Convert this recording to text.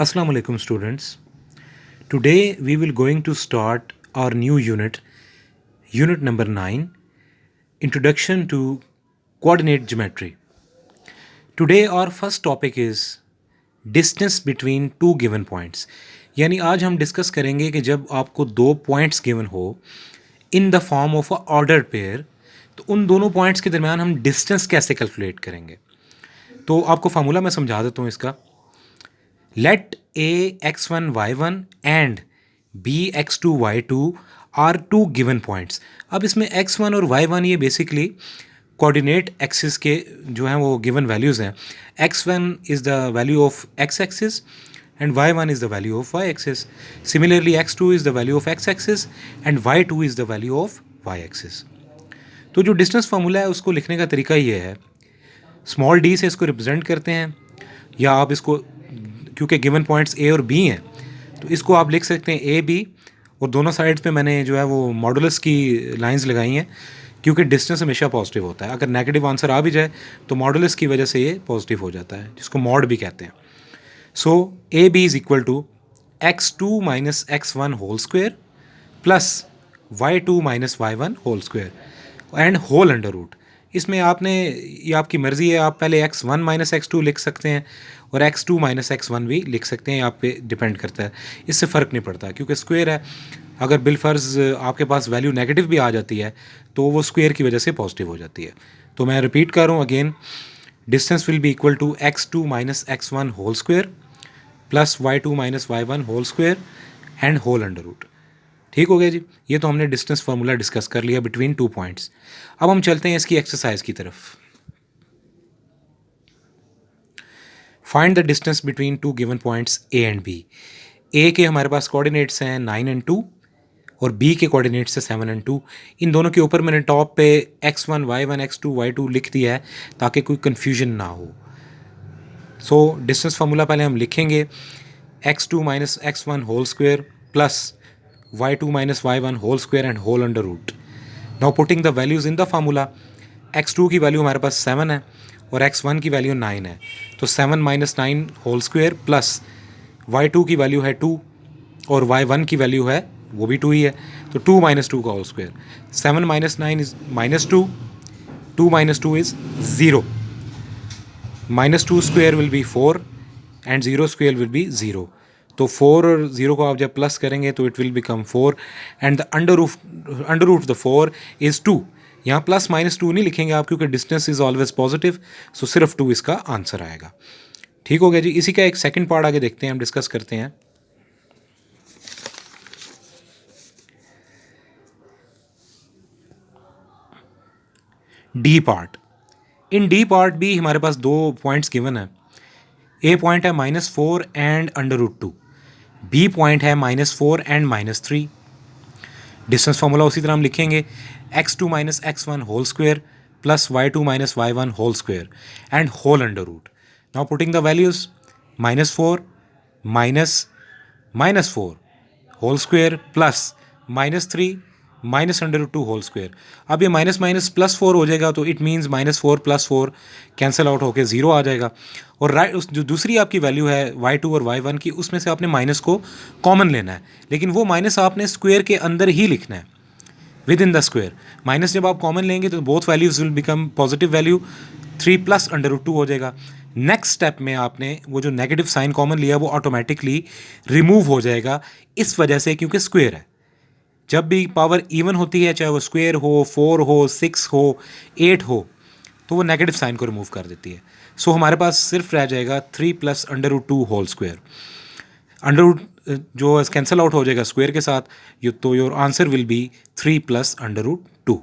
Assalamu alaikum students. Today we will going to start our new unit, unit number 9, Introduction to Coordinate Geometry. Today our first topic is distance between two given points. यानी आज हम discuss करेंगे कि जब आपको दो points given हो in the form of a ordered pair, तो उन दोनों पॉइंट्स के दरमियान हम डिस्टेंस कैसे कैलकुलेट करेंगे. तो आपको फार्मूला मैं समझा देता हूँ इसका. Let A x1 y1 and B x2 y2 are two given points. अब इसमें x1 और y1 ये बेसिकली कोऑर्डिनेट एक्सिस के जो हैं वो गिवन वैल्यूज़ हैं. x1 is the value of x axis and y1 is the value of y axis. Similarly, x2 is the value of x axis and y2 is the value of y axis. तो जो distance formula है उसको लिखने का तरीका ये है, small D से इसको रिप्रेजेंट करते हैं, या आप इसको क्योंकि गिवन पॉइंट्स ए और बी हैं तो इसको आप लिख सकते हैं ए बी, और दोनों साइड्स पे मैंने जो है वो मॉडुलस की लाइंस लगाई हैं क्योंकि डिस्टेंस हमेशा पॉजिटिव होता है. अगर नेगेटिव आंसर आ भी जाए तो मॉडुलस की वजह से ये पॉजिटिव हो जाता है, जिसको मॉड भी कहते हैं. So A B is equal to x2 minus x1 whole square plus y2 minus y1 whole square and whole under root. इसमें आपने, ये आपकी मर्ज़ी है, आप पहले x1 माइनस x2 लिख सकते हैं और x2 माइनस x1 भी लिख सकते हैं, आप पे डिपेंड करता है, इससे फ़र्क नहीं पड़ता क्योंकि स्क्वेयर है. अगर बिलफर्ज आपके पास वैल्यू नेगेटिव भी आ जाती है तो वो स्क्वेयर की वजह से पॉजिटिव हो जाती है. तो मैं रिपीट कर रहा हूँ again, distance will be equal to x2 minus x1 whole square plus y2 minus y1 whole square and whole under root. ठीक हो गया जी. ये तो हमने डिस्टेंस फार्मूला डिस्कस कर लिया बिटवीन टू पॉइंट्स. अब हम चलते हैं इसकी एक्सरसाइज की तरफ. Find the distance between two given points A and B. A के हमारे पास कोऑर्डिनेट्स हैं 9 एंड 2 और बी के कोऑर्डिनेट्स हैं 7 एंड 2. इन दोनों के ऊपर मैंने टॉप पे x1 y1 x2 y2 लिख दिया है ताकि कोई कन्फ्यूजन ना हो. सो डिस्टेंस फार्मूला पहले हम लिखेंगे, x2 minus x1 whole square plus y2 minus y1 whole square and whole under root. Now putting the values in the formula. x2 की वैल्यू हमारे पास 7 है और x1 की वैल्यू 9 है, तो 7 minus 9 whole square plus y2 की value है 2 और y1 की वैल्यू है वो भी 2 ही है, तो 2 माइनस 2 का whole square. 7 minus 9 is minus 2, 2 minus 2 is 0. Minus 2 square will be 4 and 0 square will be 0. तो 4 और 0 को आप जब प्लस करेंगे तो it will become 4 and the under root the 4 is 2. यहाँ प्लस माइनस 2 नहीं लिखेंगे आप क्योंकि distance is always positive, so सिर्फ 2 इसका आंसर आएगा. ठीक हो गया जी. इसी का एक सेकंड पार्ट आगे देखते हैं, हम डिस्कस करते हैं. D part. In D part भी हमारे पास दो पॉइंट्स गिवन है. ए पॉइंट है -4 and under root 2. B point है -4 एंड -3. डिस्टेंस फार्मूला उसी तरह हम लिखेंगे, x2 minus x1 whole square plus y2 minus y1 whole square and whole under root. Now putting the values, -4 minus -4 whole square plus -3 minus under root 2 whole square. अब ये minus minus plus 4 हो जाएगा तो it means -4 plus 4 cancel out होकर 0 आ जाएगा. और right उस जो दूसरी आपकी वैल्यू है y2 और y1 की, उसमें से आपने माइनस को कॉमन लेना है, लेकिन वो माइनस आपने स्क्वेयर के अंदर ही लिखना है, within the square. Minus जब आप कॉमन लेंगे तो both values will become positive value, 3 plus under root 2 हो जाएगा. नेक्स्ट स्टेप में आपने वो जो नेगेटिव साइन कॉमन लिया वो ऑटोमेटिकली रिमूव हो जाएगा इस वजह से क्योंकि स्क्वेयर है. जब भी पावर इवन होती है, चाहे वो स्क्वेयर हो, 4 हो, 6 हो, 8 हो, तो वो नेगेटिव साइन को रिमूव कर देती है. सो हमारे पास सिर्फ रह जाएगा 3 plus under root 2 whole square. Under root जो कैंसिल आउट हो जाएगा स्क्वेयर के साथ, तो your answer will be 3 plus under root 2.